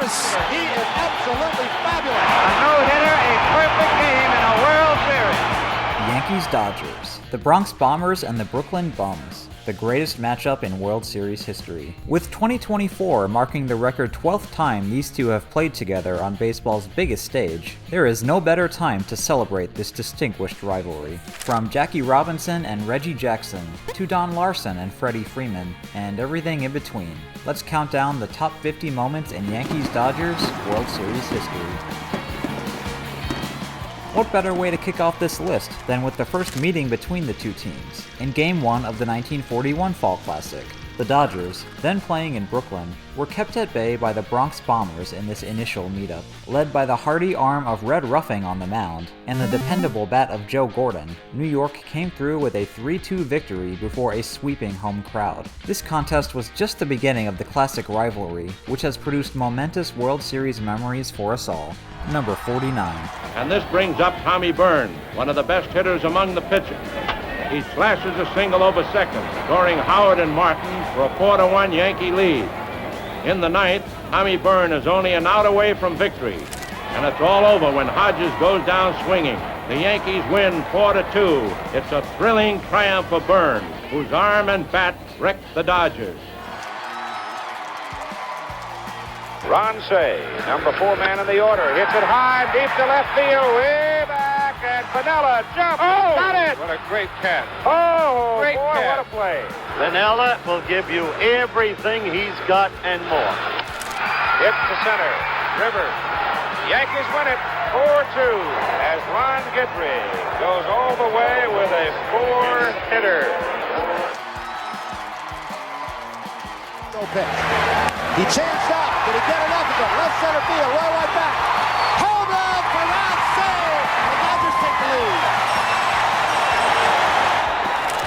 Davis. He is absolutely fabulous. A no-hitter, a perfect game in a World Series. Yankees-Dodgers, the Bronx Bombers and the Brooklyn Bums, the greatest matchup in World Series history. With 2024 marking the record 12th time these two have played together on baseball's biggest stage, there is no better time to celebrate this distinguished rivalry. From Jackie Robinson and Reggie Jackson, to Don Larson and Freddie Freeman, and everything in between, let's count down the top 50 moments in Yankees-Dodgers World Series history. What better way to kick off this list than with the first meeting between the two teams, in Game 1 of the 1941 Fall Classic. The Dodgers, then playing in Brooklyn, were kept at bay by the Bronx Bombers in this initial meetup. Led by the hardy arm of Red Ruffing on the mound, and the dependable bat of Joe Gordon, New York came through with a 3-2 victory before a sweeping home crowd. This contest was just the beginning of the classic rivalry, which has produced momentous World Series memories for us all. Number 49. And this brings up Tommy Byrne, one of the best hitters among the pitchers. He slashes a single over second, scoring Howard and Martin for a 4-1 Yankee lead. In the ninth, Tommy Byrne is only an out away from victory. And it's all over when Hodges goes down swinging. The Yankees win 4-2. It's a thrilling triumph for Byrne, whose arm and bat wrecked the Dodgers. Ron Say, number 4 man in the order, hits it high, deep to left field, way back, and Piniella jumps, got it! What a great catch. Oh, Great boy, catch. what a play. Piniella will give you everything he's got and more. Hits to center, Rivers. Yankees win it 4-2 as Ron Guidry goes all the way with a 4-hitter. He changed up. Did he get enough of it? Left center field, well right back. Home run for Ron Say. The Dodgers take the lead.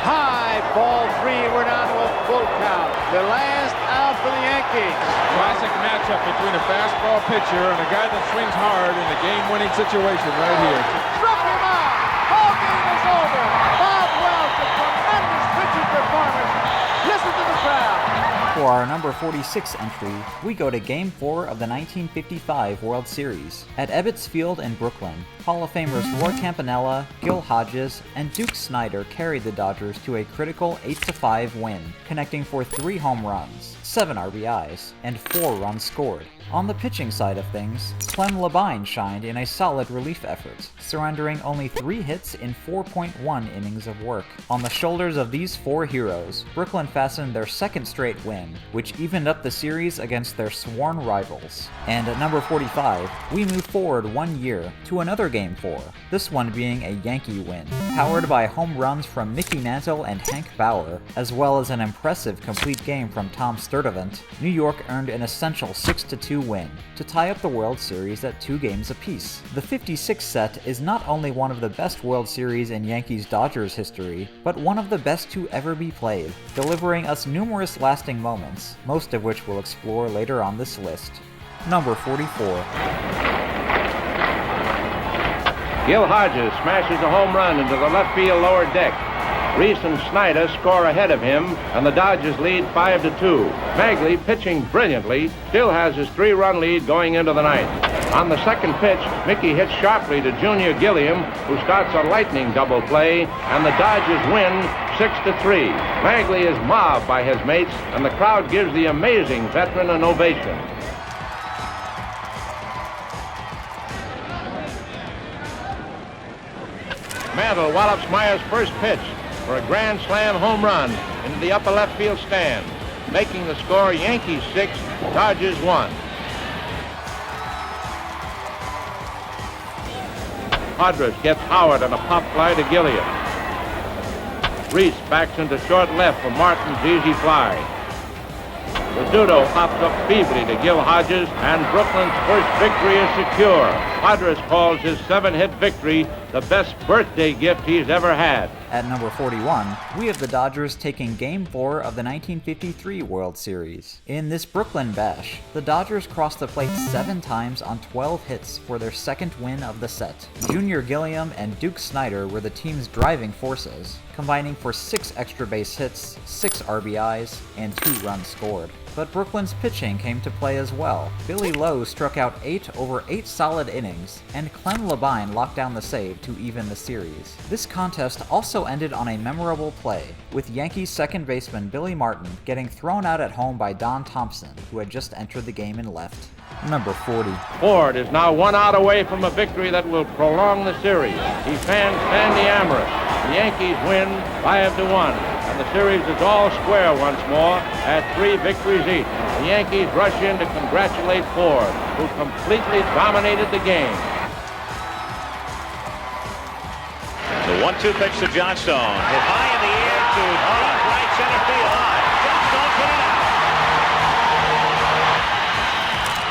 High, ball 3. We're down to a full count. The last out for the Yankees. Classic matchup between a fastball pitcher and a guy that swings hard in a game-winning situation right here. Struck him out. Ball game is over. Bob Welch, a tremendous pitching performance. Listen to the crowd. For our number 46 entry, we go to Game 4 of the 1955 World Series. At Ebbets Field in Brooklyn, Hall of Famers Roy Campanella, Gil Hodges, and Duke Snider carried the Dodgers to a critical 8-5 win, connecting for 3 home runs, 7 RBIs, and 4 runs scored. On the pitching side of things, Clem Labine shined in a solid relief effort, surrendering only 3 hits in 4.1 innings of work. On the shoulders of these 4 heroes, Brooklyn fastened their second straight win, which evened up the series against their sworn rivals. And at number 45, we move forward 1 year to another Game 4, this one being a Yankee win, powered by home runs from Mickey Mantle and Hank Bauer, as well as an impressive complete game from Tom Sturdivant. New York earned an essential 6-2 win to tie up the World Series at 2 games apiece. The 56 set is not only one of the best World Series in Yankees-Dodgers history, but one of the best to ever be played, delivering us numerous lasting moments, most of which we'll explore later on this list. Number 44. Gil Hodges smashes a home run into the left field lower deck. Reese and Snyder score ahead of him, and the Dodgers lead 5-2. Magley, pitching brilliantly, still has his 3-run lead going into the ninth. On the second pitch, Mickey hits sharply to Junior Gilliam, who starts a lightning double play, and the Dodgers win 6-3. Magley is mobbed by his mates, and the crowd gives the amazing veteran an ovation. Mantle wallops Meyer's first pitch for a grand slam home run into the upper left field stand, making the score Yankees 6, Dodgers 1. Padres gets Howard on a pop fly to Gilliam. Reese backs into short left for Martin's easy fly. Rizzuto pops up feebly to Gil Hodges, and Brooklyn's first victory is secure. Padres calls his 7-hit victory the best birthday gift he's ever had. At number 41, we have the Dodgers taking Game 4 of the 1953 World Series. In this Brooklyn bash, the Dodgers crossed the plate 7 times on 12 hits for their second win of the set. Junior Gilliam and Duke Snider were the team's driving forces, combining for 6 extra base hits, 6 RBIs, and 2 runs scored. but Brooklyn's pitching came to play as well. Billy Lowe struck out 8 over 8 solid innings, and Clem Labine locked down the save to even the series. This contest also ended on a memorable play, with Yankees second baseman Billy Martin getting thrown out at home by Don Thompson, who had just entered the game and left. Number 40. Ford is now 1 out away from a victory that will prolong the series. He fans Sandy Amherst. The Yankees win 5-1, and the series is all square once more at 3 victories each. The Yankees rush in to congratulate Ford, who completely dominated the game. The 1-2 pitch to Johnstone. Hit high in the air to deep right center field. Johnstone put it out.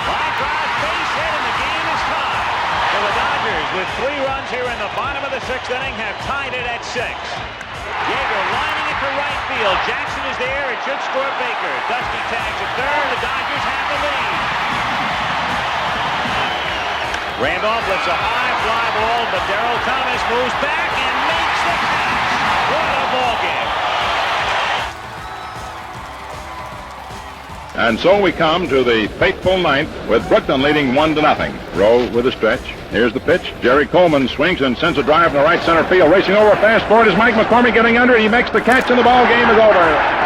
Line drive, base hit, and the game is tied. So the Dodgers, with 3 runs here in the bottom of the 6th inning, have tied it at 6. Yeager lining it to right field. Jackson is there. It should score Baker. Dusty tags at third. The Dodgers have the lead. Randolph lifts a high fly ball, but Darryl Thomas moves back and makes the catch. What a ball game. And so we come to the fateful ninth with Brooklyn leading 1-0. Rowe with a stretch. Here's the pitch. Jerry Coleman swings and sends a drive to right center field. Racing over fast forward is Mike McCormick getting under it. He makes the catch and the ball game is over.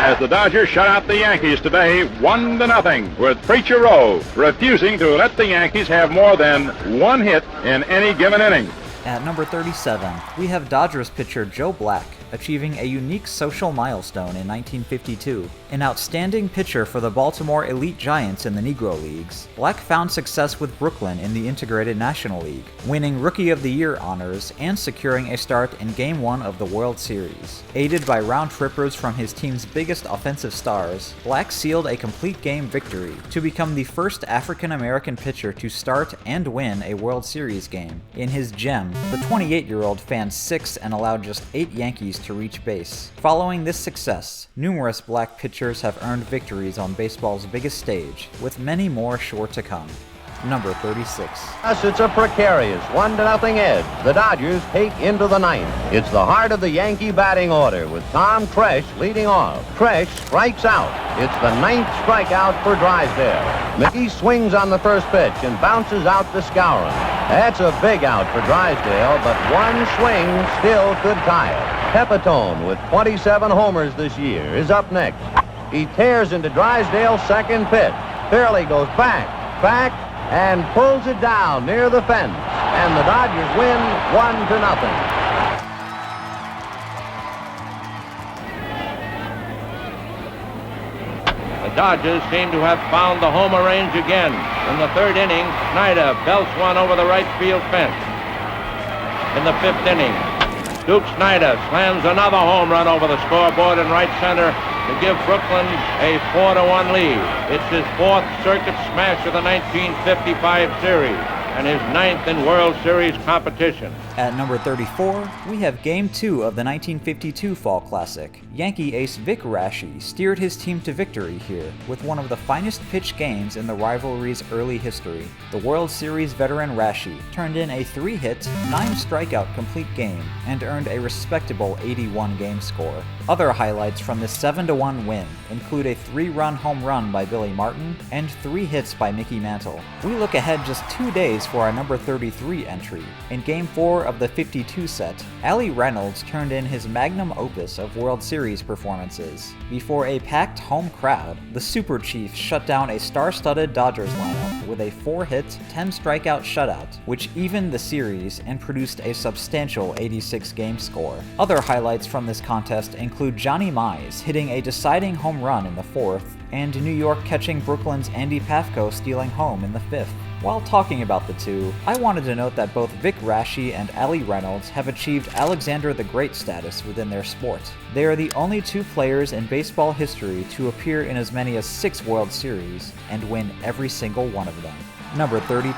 As the Dodgers shut out the Yankees today 1-0 with Preacher Rowe refusing to let the Yankees have more than 1 hit in any given inning. At number 37, we have Dodgers pitcher Joe Black achieving a unique social milestone in 1952. An outstanding pitcher for the Baltimore Elite Giants in the Negro Leagues, Black found success with Brooklyn in the Integrated National League, winning Rookie of the Year honors and securing a start in Game 1 of the World Series. Aided by round-trippers from his team's biggest offensive stars, Black sealed a complete game victory to become the first African-American pitcher to start and win a World Series game. In his gem, the 28-year-old fanned 6 and allowed just 8 Yankees to reach base. Following this success, numerous Black pitchers have earned victories on baseball's biggest stage, with many more sure to come. Number 36. Yes, it's a precarious 1-0 edge. The Dodgers take into the ninth. It's the heart of the Yankee batting order with Tom Tresh leading off. Tresh strikes out. It's the 9th strikeout for Drysdale. McGee swings on the first pitch and bounces out to Skowron. That's a big out for Drysdale, but 1 swing still could tie it. Pepitone, with 27 homers this year, is up next. He tears into Drysdale's second pitch. Fairley goes back, and pulls it down near the fence. And the Dodgers win 1-0. The Dodgers seem to have found the home range again. In the 3rd inning, Snyder belts one over the right field fence. In the 5th inning, Duke Snyder slams another home run over the scoreboard in right center to give Brooklyn a 4-1 lead. It's his 4th circuit smash of the 1955 series and his 9th in World Series competition. At number 34, we have Game 2 of the 1952 Fall Classic. Yankee ace Vic Raschi steered his team to victory here with one of the finest pitched games in the rivalry's early history. The World Series veteran Raschi turned in a 3-hit, 9-strikeout complete game and earned a respectable 81 game score. Other highlights from this 7-1 win include a 3-run home run by Billy Martin and 3 hits by Mickey Mantle. We look ahead just 2 days for our number 33 entry. In Game 4 of the 52 set, Allie Reynolds turned in his magnum opus of World Series performances. Before a packed home crowd, the Super Chief shut down a star-studded Dodgers lineup with a 4-hit, 10-strikeout shutout, which evened the series and produced a substantial 86 game score. Other highlights from this contest include Johnny Mize hitting a deciding home run in the 4th, and New York catching Brooklyn's Andy Pafko stealing home in the 5th. While talking about the two, I wanted to note that both Vic Raschi and Allie Reynolds have achieved Alexander the Great status within their sport. They are the only 2 players in baseball history to appear in as many as 6 World Series and win every single one of them. Number 32.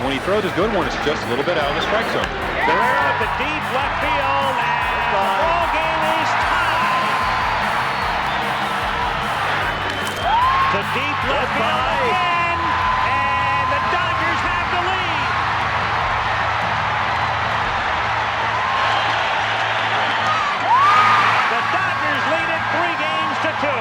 When he throws his good one, it's just a little bit out of the strike zone. Guerrero at the deep left field, and the ball game is tied. To deep left field again, and the Dodgers have the lead. The Dodgers lead it 3-2.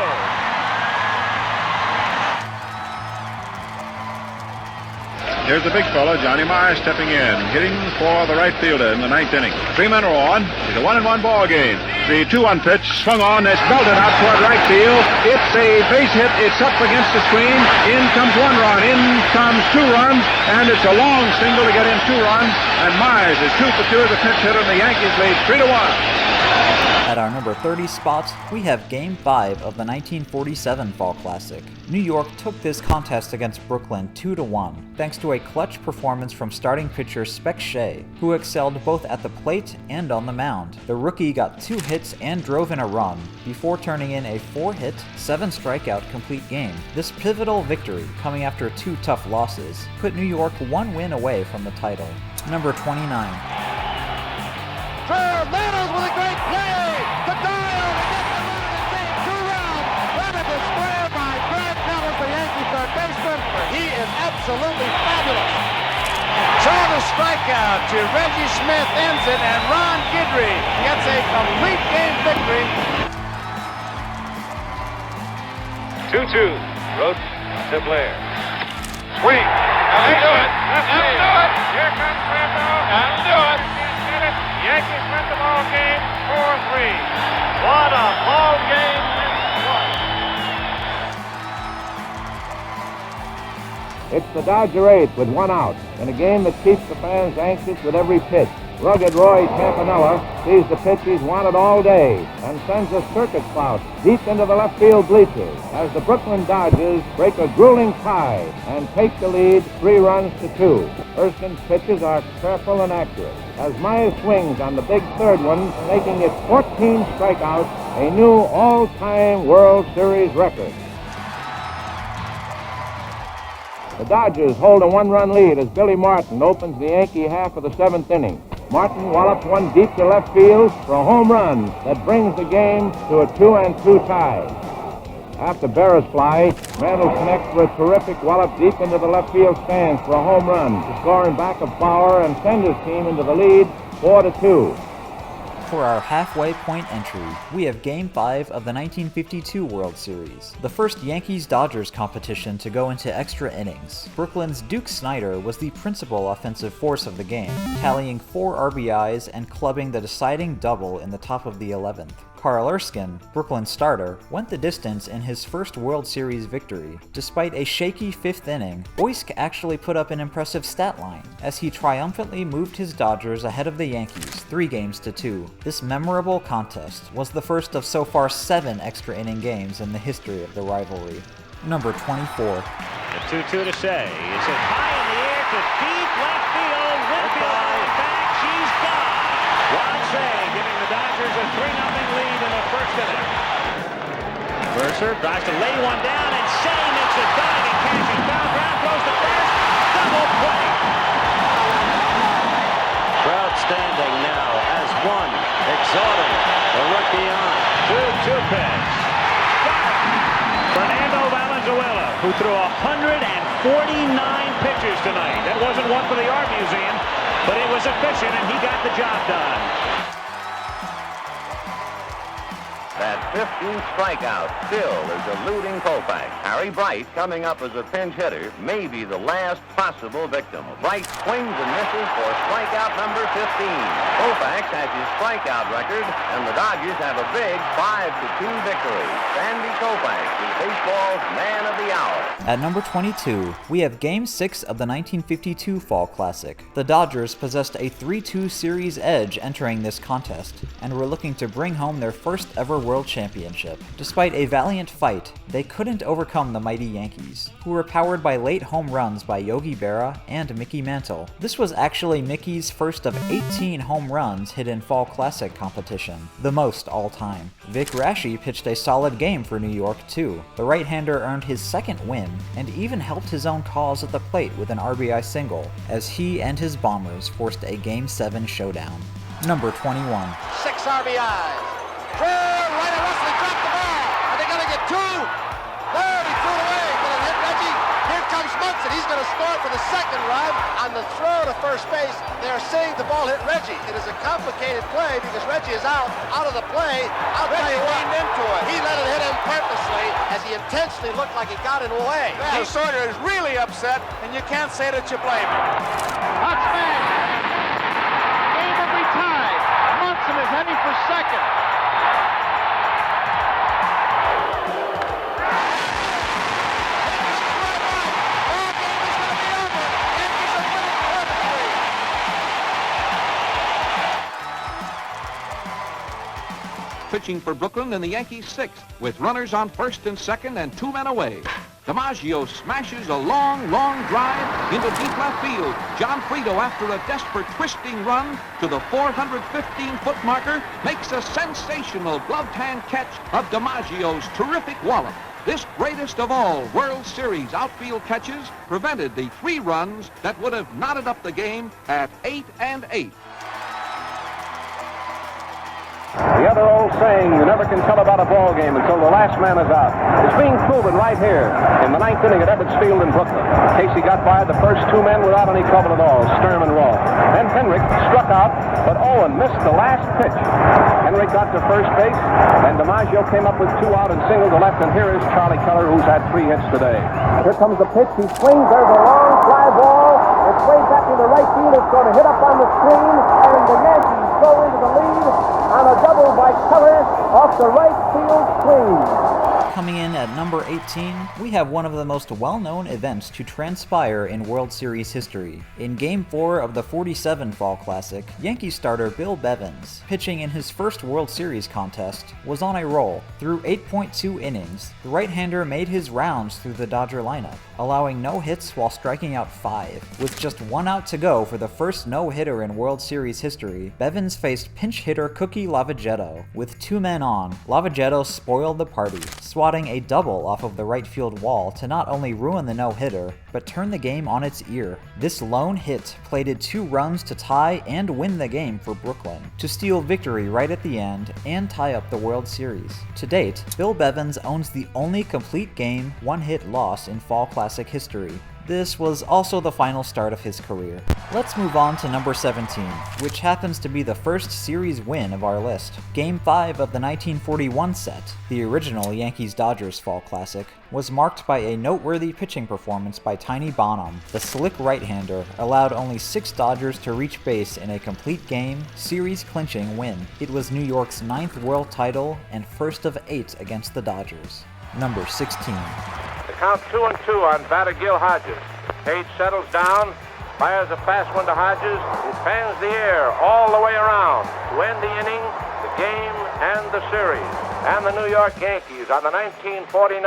Here's the big fella, Johnny Myers, stepping in, hitting for the right fielder in the ninth inning. 3 men are on. It's a 1-1 ball game. The 2-1 pitch swung on. It's belted out toward right field. It's a base hit. It's up against the screen. In comes 1 run. In comes 2 runs. And it's a long single to get in 2 runs. And Myers is 2 for 2 as a pinch hitter, and the Yankees lead 3-1. At our number 30 spot, we have Game 5 of the 1947 Fall Classic. New York took this contest against Brooklyn 2-1, thanks to a clutch performance from starting pitcher Spec Shea, who excelled both at the plate and on the mound. The rookie got 2 hits and drove in a run, before turning in a 4-hit, 7-strikeout complete game. This pivotal victory, coming after 2 tough losses, put New York 1 win away from the title. Number 29. Fernandez with a great play! The dial to get the run and save 2 runs! Running the square by Brad Nellis, the Yankees third baseman. He is absolutely fabulous. So the strikeout to Reggie Smith ends it, and Ron Guidry gets a complete game victory. 2-2. Roach to Blair. Swing. That'll do it. That'll do it. Here comes Brando. That'll do it. Yankees win the ball game 4-3. What a ball game this was. It's the Dodger 8th with 1 out, in a game that keeps the fans anxious with every pitch. Rugged Roy Campanella sees the pitch he's wanted all day and sends a circuit clout deep into the left field bleachers as the Brooklyn Dodgers break a grueling tie and take the lead 3 runs to 2. Erskine's pitches are careful and accurate as Myers swings on the big 3rd one, making it 14 strikeouts, a new all-time World Series record. The Dodgers hold a 1-run lead as Billy Martin opens the Yankee half of the 7th inning. Martin wallops one deep to left field for a home run that brings the game to a 2-2 tie. After Berra's fly, Mantle connects for a terrific wallop deep into the left field stands for a home run to score in back of Bauer and send his team into the lead 4-2. For our halfway point entry, we have Game 5 of the 1952 World Series, the first Yankees-Dodgers competition to go into extra innings. Brooklyn's Duke Snider was the principal offensive force of the game, tallying 4 RBIs and clubbing the deciding double in the top of the 11th. Carl Erskine, Brooklyn's starter, went the distance in his first World Series victory. Despite a shaky 5th inning, Oysk actually put up an impressive stat line, as he triumphantly moved his Dodgers ahead of the Yankees 3-2. This memorable contest was the first of so far 7 extra inning games in the history of the rivalry. Number 24. The 2-2 to Shea. It's hit high in the air to deep left field. Winfield going back. She's gone. Ron Shea giving the Dodgers a 3-0 lead in the first inning. Mercer tries to lay one down, and Shea makes a diving catching foul ground, throws to first. Double play. Crowd standing now as one, exhorting the rookie on. 2-2 pitch. Fernando Valenzuela, who threw 149 pitches tonight. That wasn't one for the Art Museum, but it was efficient, and he got the job done. That 15th strikeout still is eluding Koufax. Harry Bright, coming up as a pinch hitter, may be the last possible victim. Bright swings and misses for strikeout number 15. Koufax has his strikeout record, and the Dodgers have a big 5-2 victory. Sandy Koufax is baseball's man of the hour. At number 22, we have Game 6 of the 1952 Fall Classic. The Dodgers possessed a 3-2 series edge entering this contest, and were looking to bring home their first ever World Championship. Despite a valiant fight, they couldn't overcome the mighty Yankees, who were powered by late home runs by Yogi Berra and Mickey Mantle. This was actually Mickey's first of 18 home runs hit in Fall Classic competition, the most all time. Vic Raschi pitched a solid game for New York too. The right-hander earned his 2nd win, and even helped his own cause at the plate with an RBI single, as he and his Bombers forced a Game 7 showdown. Number 21. 6 RBIs. Right at Wesley dropped the ball. Are they going to get 2? There, he threw it away. Going to hit Reggie. Here comes Munson. He's going to to score for the second run. On the throw to first base, they are saying the ball hit Reggie. It is a complicated play because Reggie is out of the play. I'll tell you what, into it. He let it hit him purposely as he intentionally looked like he got in the way. He sort of is really upset, and you can't say that you blame him. Touchdown. Game will be tied. Munson is heading for second. Pitching for Brooklyn in the Yankees' sixth, with runners on first and second and 2 men away. DiMaggio smashes a long drive into deep left field. John Frito, after a desperate twisting run to the 415-foot marker, makes a sensational gloved hand catch of DiMaggio's terrific wallop. This greatest of all World Series outfield catches prevented the 3 runs that would have knotted up the game at 8-8. The other old saying, you never can tell about a ball game until the last man is out, is being proven right here in the 9th inning at Ebbets Field in Brooklyn. Casey got by the first 2 men without any trouble at all, Sturm and Raw. Then Henrik struck out, but Owen missed the last pitch. Henrik got to first base, and DiMaggio came up with 2 out and singled to left, and here is Charlie Keller, who's had 3 hits today. Here comes the pitch. He swings. There's a long fly ball. It's way back to the right field. It's going to hit up on the screen, and the Yankees go into the lead on a double by Keller off the right field screen. Coming in at number 18, we have one of the most well-known events to transpire in World Series history. In Game 4 of the 47 Fall Classic, Yankee starter Bill Bevins, pitching in his first World Series contest, was on a roll. Through 8.2 innings, the right-hander made his rounds through the Dodger lineup, allowing no hits while striking out 5. With just 1 out to go for the first no-hitter in World Series history, Bevins faced pinch hitter Cookie Lavagetto. With 2 men on, Lavagetto spoiled the party, swatting a double off of the right field wall to not only ruin the no-hitter, but turn the game on its ear. This lone hit plated 2 runs to tie and win the game for Brooklyn, to steal victory right at the end and tie up the World Series. To date, Bill Bevins owns the only complete game 1-hit loss in Fall Classic history. This was also the final start of his career. Let's move on to number 17, which happens to be the first series win of our list. Game 5 of the 1941 set, the original Yankees-Dodgers Fall Classic, was marked by a noteworthy pitching performance by Tiny Bonham. The slick right-hander allowed only 6 Dodgers to reach base in a complete game, series-clinching win. It was New York's 9th world title and first of 8 against the Dodgers. Number 16. Count 2-2 on batter Gil Hodges. Page settles down, fires a fast one to Hodges, who fans the air all the way around to end the inning, the game, and the series. And the New York Yankees are the 1949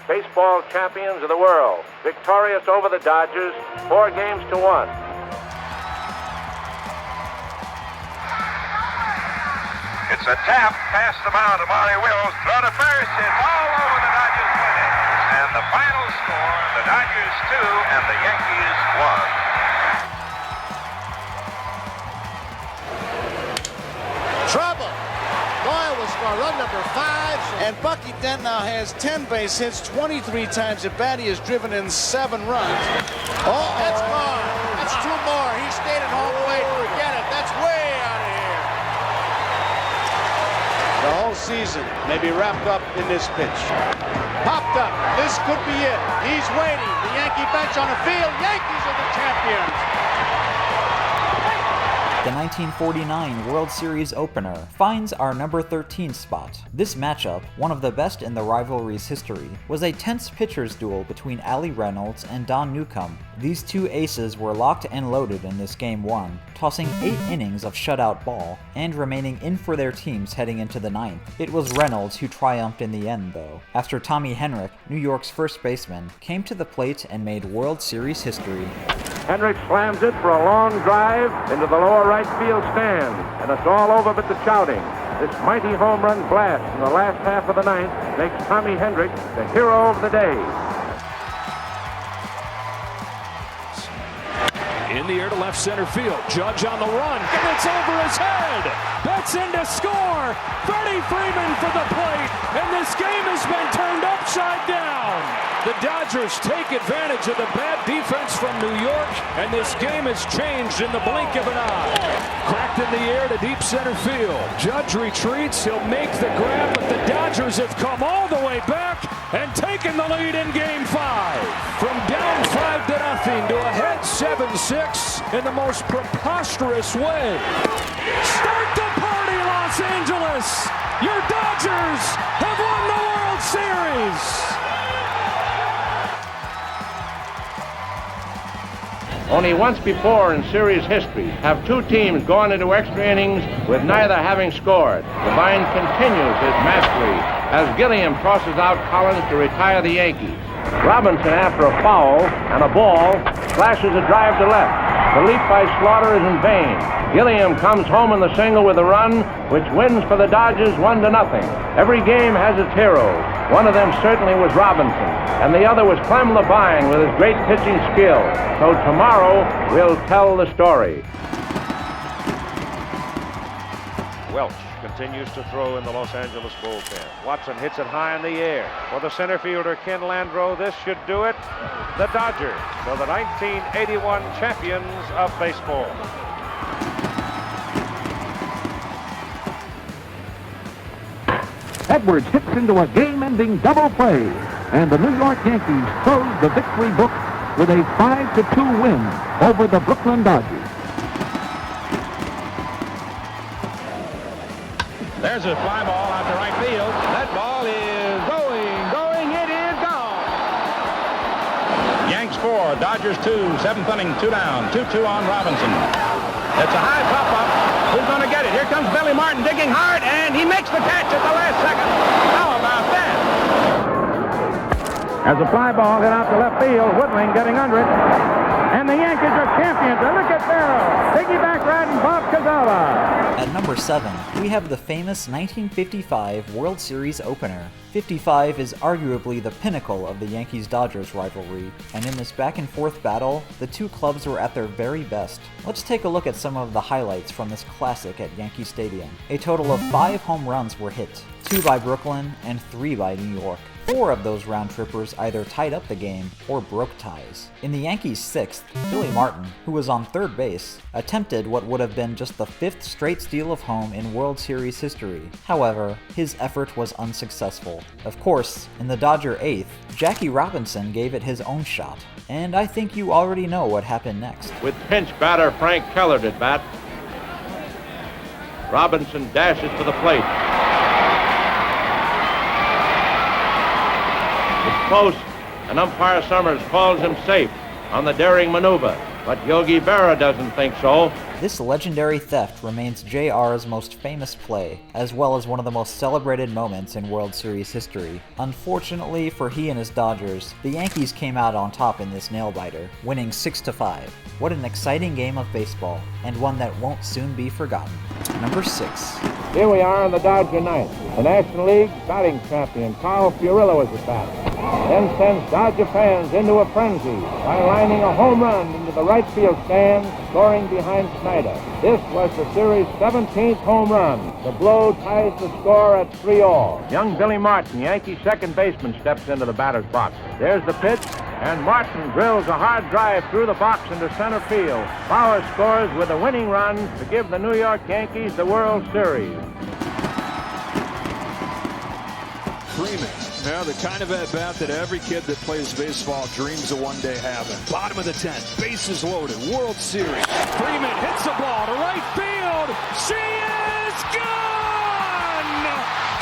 baseball champions of the world, victorious over the Dodgers 4-1. It's a tap past the mound to Monty Wills. Throw to first. It's all over. The Dodgers winning. And the final score, the Dodgers 2 and the Yankees 1. Trouble. Doyle will score run number 5. And Bucky Dent now has 10 base hits, 23 times at bat. He has driven in 7 runs. Oh, that's gone. That's 2 more. He stayed at home plate. Forget it. That's way out of here. The whole season may be wrapped up in this pitch. Popped up. This could be it. He's waiting. The Yankee bench on the field. Yankees are the champions. The 1949 World Series opener finds our number 13 spot. This matchup, one of the best in the rivalry's history, was a tense pitchers duel between Allie Reynolds and Don Newcomb. These 2 aces were locked and loaded in this Game 1, tossing 8 innings of shutout ball and remaining in for their teams heading into the 9th. It was Reynolds who triumphed in the end, though, after Tommy Henrik, New York's first baseman, came to the plate and made World Series history. Henrik slams it for a long drive into the lower right field stand, and it's all over but the shouting. This mighty home run blast in the last half of the 9th makes Tommy Henrik the hero of the day. In the air to left center field. Judge on the run, and it's over his head. That's in to score. Freddie Freeman for the plate, and this game has been turned upside upside down. The Dodgers take advantage of the bad defense from New York, and this game has changed in the blink of an eye. Cracked in the air to deep center field. Judge retreats. He'll make the grab, but the Dodgers have come all the way back and taken the lead in Game 5. From down 5-0 to ahead 7-6 in the most preposterous way. Start the party, Los Angeles! Your Dodgers have won the World Series! Only once before in series history have two teams gone into extra innings with neither having scored. Devine continues his mastery as Gilliam tosses out Collins to retire the Yankees. Robinson, after a foul and a ball, flashes a drive to left. The leap by Slaughter is in vain. Gilliam comes home in the single with a run, which wins for the Dodgers 1-0. Every game has its heroes. One of them certainly was Robinson, and the other was Clem Levine with his great pitching skill. So tomorrow, we'll tell the story. Welch continues to throw in the Los Angeles bullpen. Watson hits it high in the air. For the center fielder, Ken Landreau, this should do it. The Dodgers are the 1981 champions of baseball. Edwards hits into a game-ending double play, and the New York Yankees close the victory book with a 5-2 win over the Brooklyn Dodgers. There's a fly ball out to right field. That ball is going, it is gone. Yanks 4, Dodgers 2, 7th inning, 2 down, 2-2 on Robinson. It's a high pop-up. Who's going to get it? Here comes Billy Martin digging hard, and he makes the catch at the last second. How about that? As a fly ball hit out to left field, Woodring getting under it. And the Yankees are champions. And look at Barrow, piggyback riding Bob Cazala. At number 7, we have the famous 1955 World Series opener. 55 is arguably the pinnacle of the Yankees-Dodgers rivalry, and in this back-and-forth battle, the two clubs were at their very best. Let's take a look at some of the highlights from this classic at Yankee Stadium. A total of 5 home runs were hit, 2 by Brooklyn and 3 by New York. 4 of those round-trippers either tied up the game or broke ties. In the Yankees' 6th, Billy Martin, who was on third base, attempted what would have been just the 5th straight steal of home in World Series history. However, his effort was unsuccessful. Of course, in the Dodger 8th, Jackie Robinson gave it his own shot. And I think you already know what happened next. With pinch batter Frank Kellert at bat, Robinson dashes to the plate. It's close, and umpire Summers calls him safe on the daring maneuver, but Yogi Berra doesn't think so. This legendary theft remains JR's most famous play, as well as one of the most celebrated moments in World Series history. Unfortunately for he and his Dodgers, the Yankees came out on top in this nail-biter, winning 6-5. What an exciting game of baseball, and one that won't soon be forgotten. Number 6. Here we are in the Dodger ninth. The National League batting champion Carl Furillo is at bat. Then sends Dodger fans into a frenzy by lining a home run into the right field stand, scoring behind Snyder. This was the series' 17th home run. The blow ties the score at 3-all. Young Billy Martin, Yankee second baseman, steps into the batter's box. There's the pitch, and Martin drills a hard drive through the box into center field. Bauer scores with a winning run to give the New York Yankees the World Series. Freeman. Now, the kind of at-bat that every kid that plays baseball dreams of one day having. Bottom of the 10th, bases loaded, World Series. Freeman hits the ball to right field. She is gone!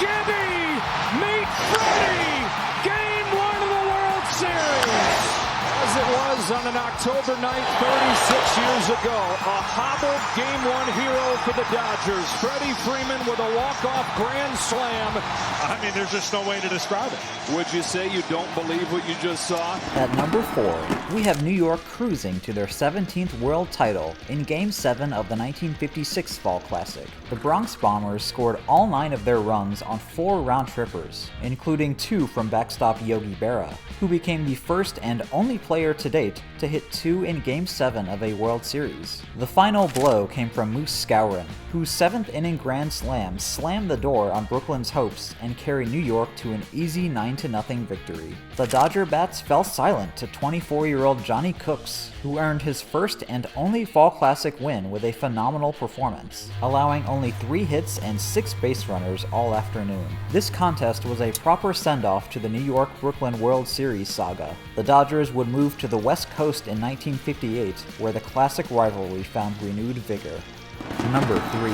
Gibby, meet Freddie! Game 1 of the World Series! As it was on an October night 36 years ago, a hobbled Game 1 hero for the Dodgers. Freddie Freeman with a walk-off grand slam. I mean, there's just no way to describe it. Would you say you don't believe what you just saw? At number 4, we have New York cruising to their 17th world title in Game 7 of the 1956 Fall Classic. The Bronx Bombers scored all 9 of their runs on 4 round-trippers, including 2 from backstop Yogi Berra, who became the first and only player to date fate to hit 2 in Game 7 of a World Series. The final blow came from Moose Skowron, whose 7th inning grand slam slammed the door on Brooklyn's hopes and carried New York to an easy 9-0 victory. The Dodger bats fell silent to 24-year-old Johnny Cooks, who earned his first and only Fall Classic win with a phenomenal performance, allowing only 3 hits and 6 base runners all afternoon. This contest was a proper send-off to the New York-Brooklyn World Series saga. The Dodgers would move to the West Coast in 1958, where the classic rivalry found renewed vigor. Number 3.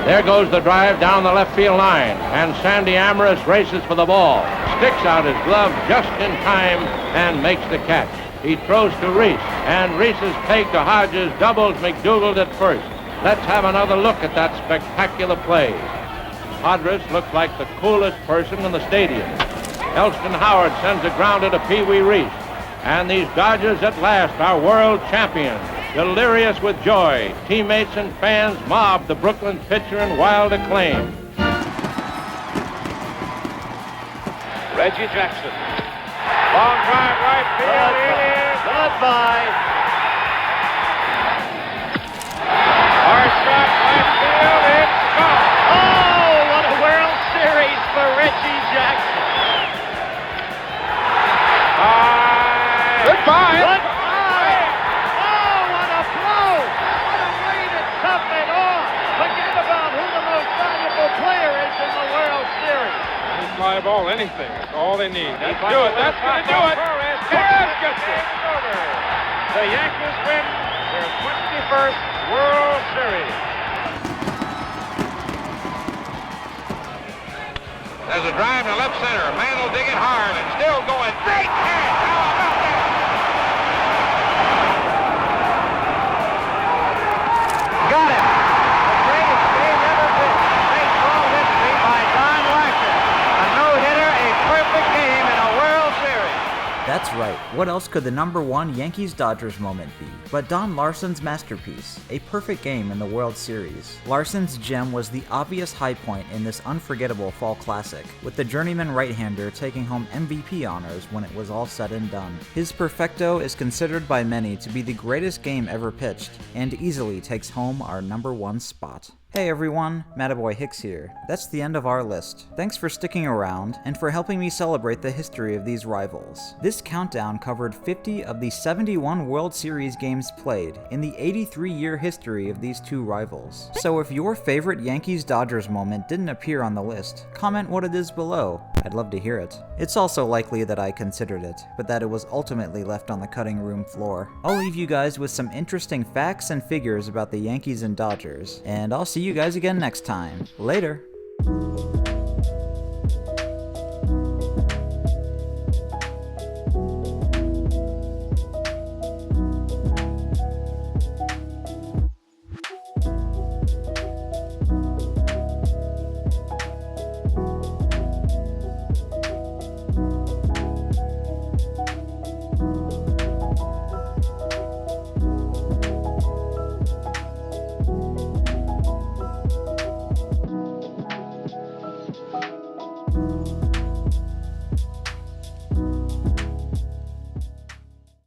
There goes the drive down the left field line, and Sandy Amorous races for the ball, sticks out his glove just in time, and makes the catch. He throws to Reese, and Reese's peg to Hodges doubles McDougal at first. Let's have another look at that spectacular play. Hodges looks like the coolest person in the stadium. Elston Howard sends a grounder to Pee Wee Reese, and these Dodgers at last are world champions. Delirious with joy, teammates and fans mob the Brooklyn pitcher in wild acclaim. Reggie Jackson. Long drive right field. Goodbye. Hard shot right field. It's gone. Oh, what a World Series for Reggie Jackson. Goodbye. Goodbye. Oh, what a blow. What a way to top it off. Forget about who the most valuable player is in the World Series. Fly ball, anything. That's all they need. That's do it. That's going to do it. Torres gets it. The Yankees win their 21st World Series. There's a drive to left center. Man will dig it hard and still going. Big catch. How about that? Got it. The greatest game ever pitched in baseball history by Don Larson. A no-hitter, a perfect game in a World Series. That's right, what else could the number 1 Yankees-Dodgers moment be but Don Larson's masterpiece, a perfect game in the World Series. Larson's gem was the obvious high point in this unforgettable fall classic, with the journeyman right-hander taking home MVP honors when it was all said and done. His perfecto is considered by many to be the greatest game ever pitched, and easily takes home our number 1 spot. Hey everyone, Mattaboy Hicks here. That's the end of our list. Thanks for sticking around, and for helping me celebrate the history of these rivals. This countdown covered 50 of the 71 World Series games played in the 83-year history of these two rivals. So if your favorite Yankees-Dodgers moment didn't appear on the list, comment what it is below. I'd love to hear it. It's also likely that I considered it, but that it was ultimately left on the cutting room floor. I'll leave you guys with some interesting facts and figures about the Yankees and Dodgers, and I'll see you guys again next time. Later!